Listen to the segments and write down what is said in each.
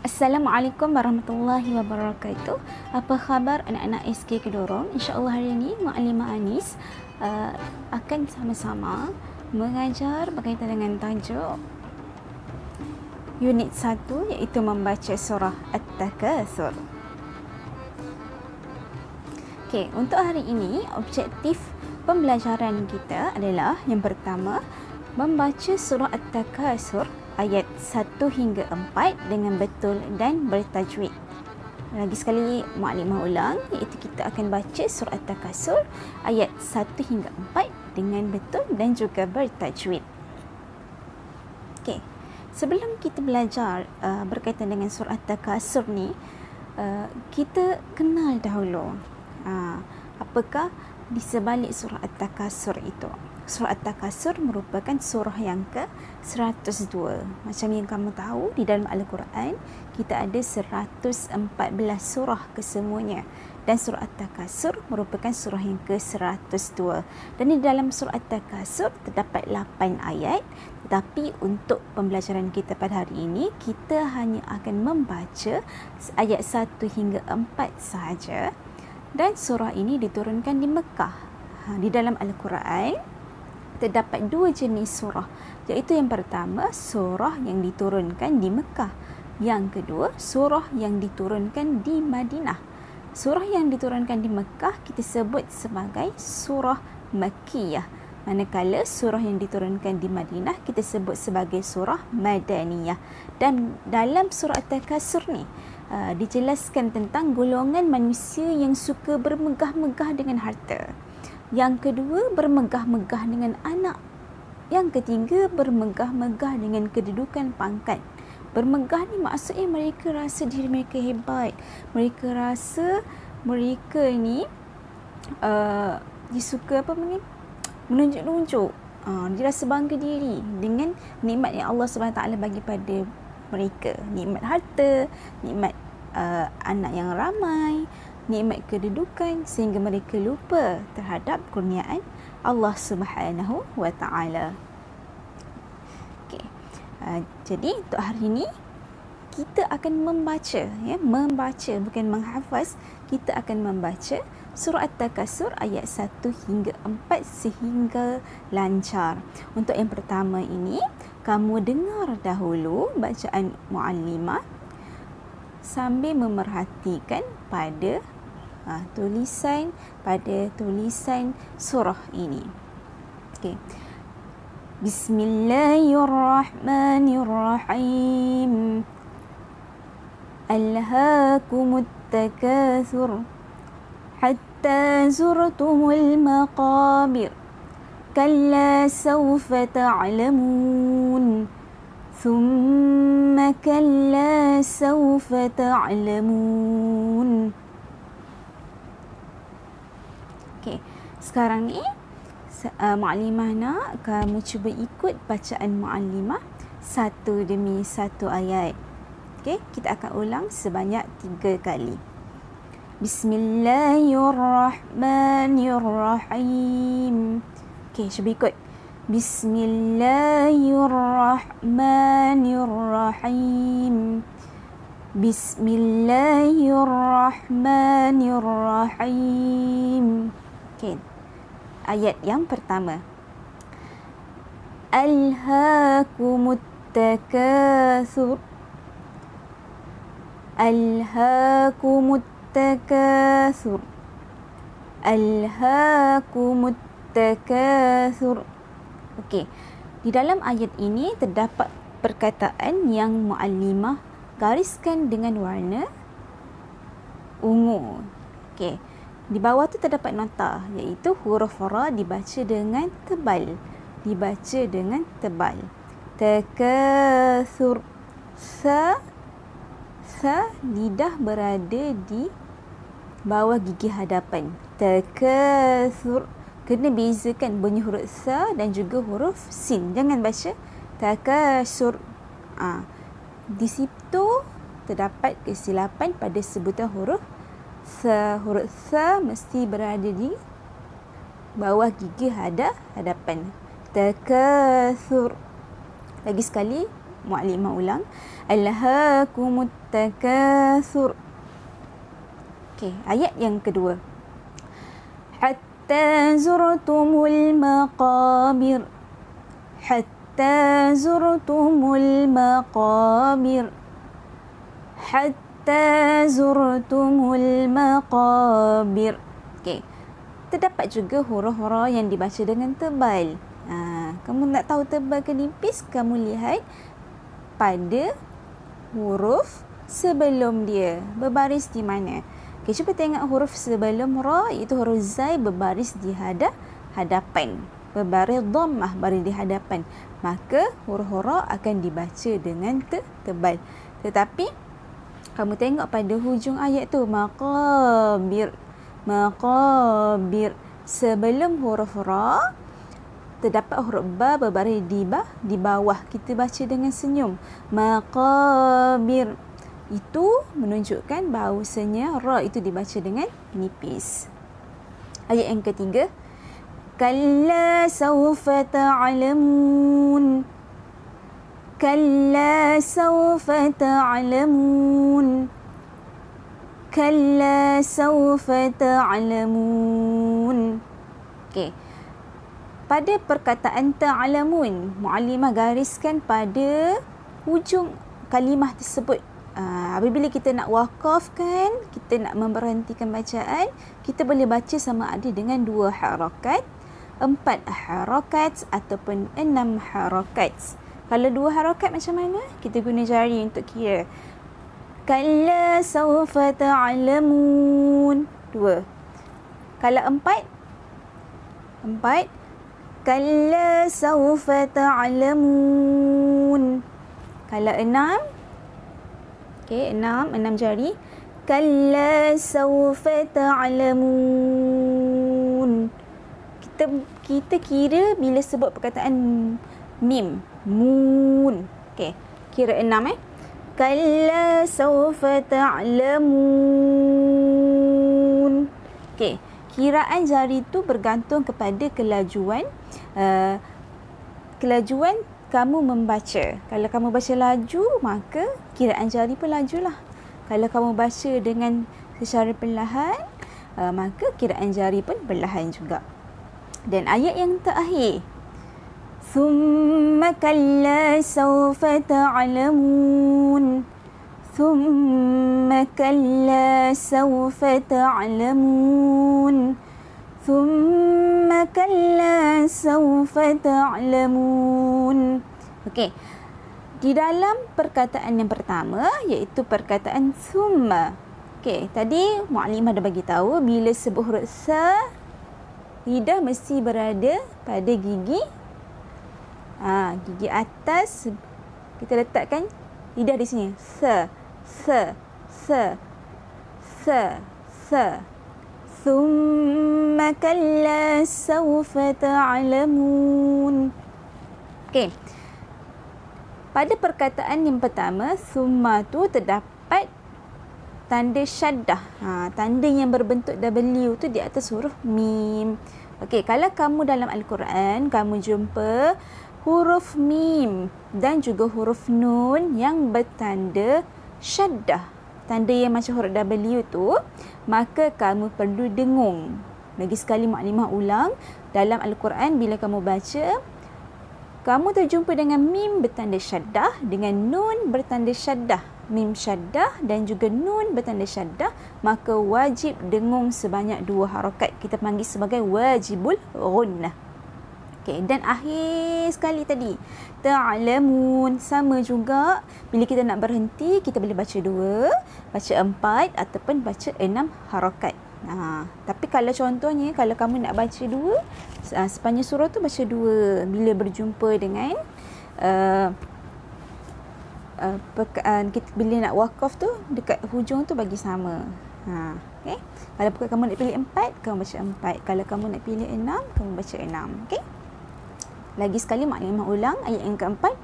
Assalamualaikum warahmatullahi wabarakatuh. Apa khabar anak-anak SK Kedorong? InsyaAllah hari ini Mukadimah Anis akan sama-sama mengajar berkaitan dengan tajuk unit 1 iaitu membaca surah At-Takatsur. Okey, untuk hari ini objektif pembelajaran kita adalah yang pertama, membaca surah At-Takatsur ayat 1 hingga 4 dengan betul dan bertajwid. Lagi sekali Mukadimah ulang, iaitu kita akan baca surah At-Takatsur ayat 1 hingga 4 dengan betul dan juga bertajwid. Okey. Sebelum kita belajar berkaitan dengan surah At-Takatsur ni, kita kenal dahulu apakah di sebalik surah At-Takatsur itu. Surah At-Takatsur merupakan surah yang ke-102. Macam yang kamu tahu, di dalam Al-Quran kita ada 114 surah kesemuanya. Dan surah At-Takatsur merupakan surah yang ke-102. Dan di dalam surah At-Takatsur terdapat 8 ayat. Tetapi untuk pembelajaran kita pada hari ini, kita hanya akan membaca ayat 1 hingga 4 sahaja. Dan surah ini diturunkan di Mekah. Di dalam Al-Quran terdapat dua jenis surah, iaitu yang pertama surah yang diturunkan di Mekah, yang kedua surah yang diturunkan di Madinah. Surah yang diturunkan di Mekah kita sebut sebagai surah Makkiyah, manakala surah yang diturunkan di Madinah kita sebut sebagai surah Madaniyah. Dan dalam surah At-Takatsur ni dijelaskan tentang golongan manusia yang suka bermegah-megah dengan harta. Yang kedua, bermegah-megah dengan anak. Yang ketiga, bermegah-megah dengan kedudukan pangkat. Bermegah ni maksudnya mereka rasa diri mereka hebat. Mereka rasa mereka ni disuka apa ni? Menunjuk-nunjuk. Dia rasa bangga diri dengan nikmat yang Allah SWT bagi pada mereka. Nikmat harta, nikmat anak yang ramai, nikmat kedudukan, sehingga mereka lupa terhadap kurniaan Allah Subhanahu wa taala. Okey. Jadi untuk hari ini kita akan membaca, membaca bukan menghafaz. Kita akan membaca surah At-Takatsur ayat 1 hingga 4 sehingga lancar. Untuk yang pertama ini, kamu dengar dahulu bacaan Mukadimah sambil memerhatikan pada tulisan surah ini. Okey. Bismillahirrahmanirrahim. Alhaakumut takatsur hatta zurtumul maqabir. Kalla sawfa ta'lamun. ثم كلا سوف تعلمون. Okey, sekarang ni Mukadimah nak kamu cuba ikut bacaan Mukadimah satu demi satu ayat. Okey, kita akan ulang sebanyak 3 kali. Bismillahirrahmanirrahim. Okey, cuba ikut. Bismillahirrahmanirrahim. Bismillahirrahmanirrahim. Okey. Ayat yang pertama. Alhaakumut takatsur. Alhaakumut takatsur. Alhaakumut takatsur. Okey. Di dalam ayat ini terdapat perkataan yang Mukadimah gariskan dengan warna ungu. Okey. Di bawah tu terdapat nota, iaitu huruf ra dibaca dengan tebal. Dibaca dengan tebal. Takatsur. Sa lidah berada di bawah gigi hadapan. Takatsur. Kena bezakan bunyi huruf sa dan juga huruf sin. Jangan baca takatsur. Di situ terdapat kesilapan pada sebutan huruf sa. Huruf sa mesti berada di bawah gigi hadapan. Takatsur. Lagi sekali, Muallimah ulang. Alhaakumut takatsur. Okey, ayat yang kedua. Hatta zurtumul maqabir. Hatta zurtumul maqabir. Hatta zurtumul maqabir. Okey. Terdapat juga huruf-huruf yang dibaca dengan tebal. Kamu nak tahu tebal ke nipis, kamu lihat pada huruf sebelum dia berbaris di mana. Okay, cuba tengok huruf sebelum ra, iaitu huruf zai berbaris di hadapan. Berbaris dhammah baris di hadapan. Maka huruf-huruf akan dibaca dengan tebal. Tetapi kamu tengok pada hujung ayat tu, maqabir. Maqabir. Sebelum huruf ra terdapat huruf ba berbaris di bawah. Kita baca dengan senyum. Maqabir. Itu menunjukkan bahawasanya ra itu dibaca dengan nipis. Ayat yang ketiga. Kalla sawfa ta'lamun. Kalla sawfa ta'lamun. Kalla sawfa ta'lamun. Okey. Pada perkataan ta'lamun, muallimah gariskan pada hujung kalimah tersebut. Apabila kita nak wakafkan, kita nak memberhentikan bacaan, kita boleh baca sama ada dengan 2 harakat, 4 harakat ataupun 6 harakat. Kalau 2 harakat macam mana? Kita guna jari untuk kira. Kalla sawfa ta'lamun. 2. Kalau 4? Kalla sawfa ta'lamun. Kalau 6? Okey, 6 jari. Kalla sawfa ta'lamun. Kita kira bila sebut perkataan mim, mun. Okey, kira 6 Kalla sawfa ta'lamun. Okey, kiraan jari tu bergantung kepada kelajuan kamu membaca. Kalau kamu baca laju, maka kiraan jari pun lajulah. Kalau kamu baca dengan secara perlahan, maka kiraan jari pun perlahan juga. Dan ayat yang terakhir. Thumma kalla sawfa ta'lamun. Thumma kalla sawfa ta'lamun. Thumma kalla sawfa ta'lamun. Okey. Di dalam perkataan yang pertama, iaitu perkataan thumma. Okey, tadi muallimah dah bagi tahu bila sebut huruf sa, lidah mesti berada pada gigi gigi atas. Kita letakkan lidah di sini. Sa. Thumma kalla sawfa ta'lamun. Okey. Pada perkataan yang pertama, thumma tu terdapat tanda syaddah. Tanda yang berbentuk W tu di atas huruf mim. Okey, kalau kamu dalam Al-Quran, kamu jumpa huruf mim dan juga huruf nun yang bertanda syaddah, tanda yang macam huruf W tu, maka kamu perlu dengung. Lagi sekali maklimah ulang, dalam Al-Quran bila kamu baca, kamu terjumpa dengan mim bertanda syaddah, dengan nun bertanda syaddah, mim syaddah dan juga nun bertanda syaddah, maka wajib dengung sebanyak 2 harakat. Kita panggil sebagai wajibul ghunnah. Okay, dan akhir sekali tadi, ta'lamun, sama juga. Bila kita nak berhenti, kita boleh baca 2, baca 4 ataupun baca 6 harakat. Tapi kalau contohnya, kalau kamu nak baca 2, sepanjang surah tu baca 2. Bila berjumpa dengan bila nak wakaf tu, dekat hujung tu bagi sama. Okay? Kalau kamu nak pilih 4, kamu baca 4. Kalau kamu nak pilih 6, kamu baca 6. Okay? Lagi sekali maklimah ulang ayat yang keempat.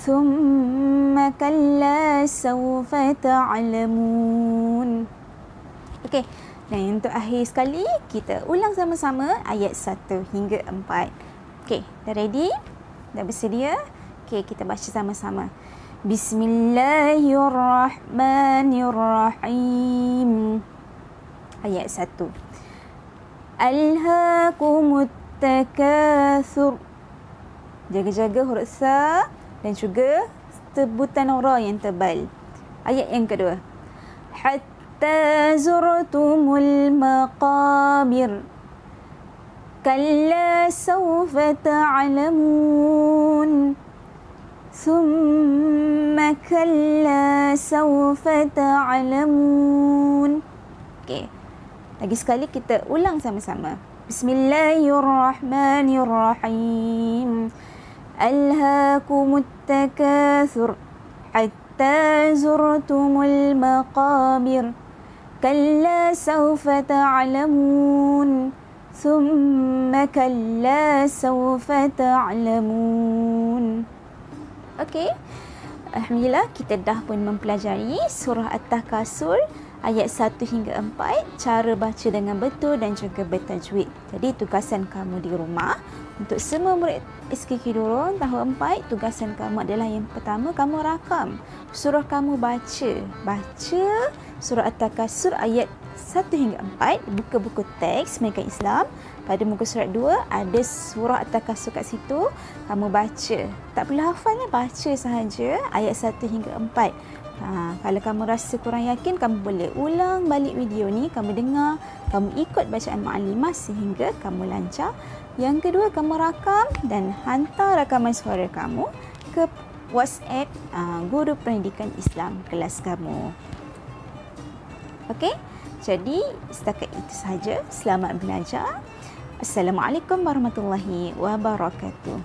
Thumma kalla sawfa ta'lamun. Okey. Dan untuk akhir sekali, kita ulang sama-sama ayat 1 hingga 4. Okey, dah ready? Dah bersedia? Okey, kita baca sama-sama. Bismillahirrahmanirrahim. Ayat 1. Alhaakumut takatsur. Jaga-jaga huruf sa dan juga tebutan ra yang tebal. Ayat yang kedua. Hatta zurtumul maqabir. Kalla sawfa ta'lamun. Thumma kalla sawfa ta'lamun. Okey. Lagi sekali kita ulang sama-sama. Bismillahirrahmanirrahim. Alhaakumut takatsur hatta zurtumul maqabir. Kalla sawfa ta'lamun. Thumma kalla sawfa ta'lamun. Okey. Alhamdulillah kita dah pun mempelajari surah At-Takasur ayat 1 hingga 4, cara baca dengan betul dan juga bertajwid. Jadi tugasan kamu di rumah untuk semua murid SKK Durung tahun 4, tugasan kamu adalah yang pertama, kamu rakam. Surah kamu baca surah At-Takasur ayat 1 hingga 4, buku-buku teks Pendidikan Islam. Pada muka surat 2 ada surah At-Takasur kat situ, kamu baca. Tak perlu hafal, baca sahaja ayat 1 hingga 4. Kalau kamu rasa kurang yakin, kamu boleh ulang balik video ni, kamu dengar, kamu ikut bacaan Ma'alimah sehingga kamu lancar. Yang kedua, kamu rakam dan hantar rakaman suara kamu ke WhatsApp Guru Pendidikan Islam kelas kamu. Okey, jadi setakat itu sahaja. Selamat belajar. Assalamualaikum warahmatullahi wabarakatuh.